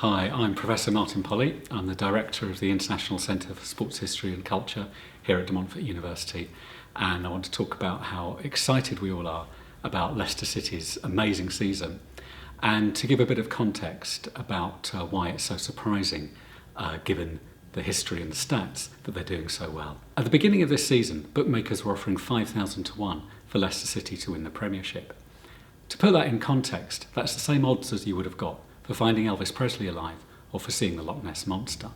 Hi, I'm Professor Martin Polley. I'm the Director of the International Centre for Sports History and Culture here at Montfort University, and I want to talk about how excited we all are about Leicester City's amazing season, and to give a bit of context about why it's so surprising given the history and the stats that they're doing so well. At the beginning of this season, bookmakers were offering 5,000 to 1 for Leicester City to win the Premiership. To put that in context, that's the same odds as you would have got for finding Elvis Presley alive or for seeing the Loch Ness Monster.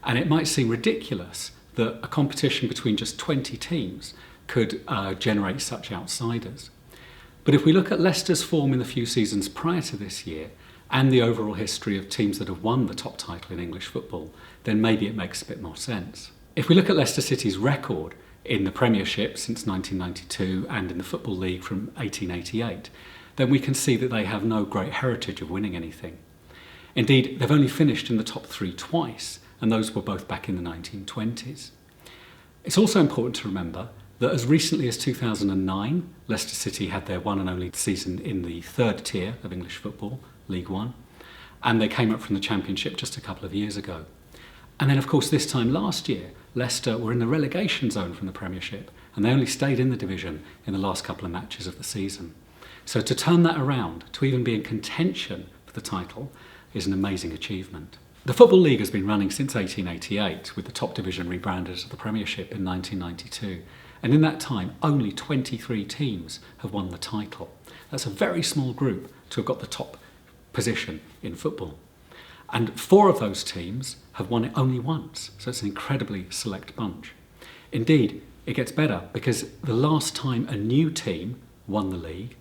And it might seem ridiculous that a competition between just 20 teams could generate such outsiders. But if we look at Leicester's form in the few seasons prior to this year and the overall history of teams that have won the top title in English football, then maybe it makes a bit more sense. If we look at Leicester City's record in the Premiership since 1992 and in the Football League from 1888, then we can see that they have no great heritage of winning anything. Indeed, they've only finished in the top three twice, and those were both back in the 1920s. It's also important to remember that as recently as 2009, Leicester City had their one and only season in the third tier of English football, League One, and they came up from the Championship just a couple of years ago. And then, of course, this time last year, Leicester were in the relegation zone from the Premiership, and they only stayed in the division in the last couple of matches of the season. So to turn that around, to even be in contention for the title, is an amazing achievement. The Football League has been running since 1888, with the top division rebranded as the Premiership in 1992. And in that time, only 23 teams have won the title. That's a very small group to have got the top position in football. And 4 of those teams have won it only once, so it's an incredibly select bunch. Indeed, it gets better because the last time a new team won the league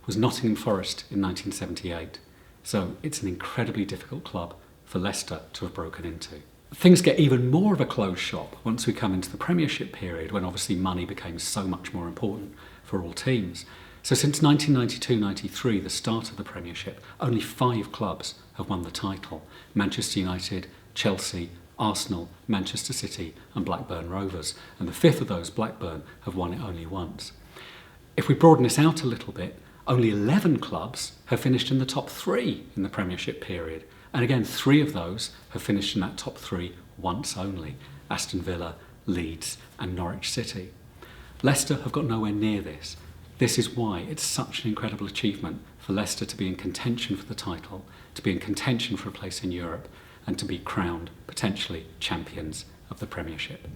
was Nottingham Forest in 1978. So it's an incredibly difficult club for Leicester to have broken into. Things get even more of a closed shop once we come into the Premiership period, when obviously money became so much more important for all teams. So since 1992-93, the start of the Premiership, only 5 clubs have won the title: Manchester United, Chelsea, Arsenal, Manchester City and Blackburn Rovers. And the 5th of those, Blackburn, have won it only once. If we broaden this out a little bit, only 11 clubs have finished in the top 3 in the Premiership period. And again, 3 of those have finished in that top 3 once only: Aston Villa, Leeds and Norwich City. Leicester have got nowhere near this. This is why it's such an incredible achievement for Leicester to be in contention for the title, to be in contention for a place in Europe, and to be crowned potentially champions of the Premiership.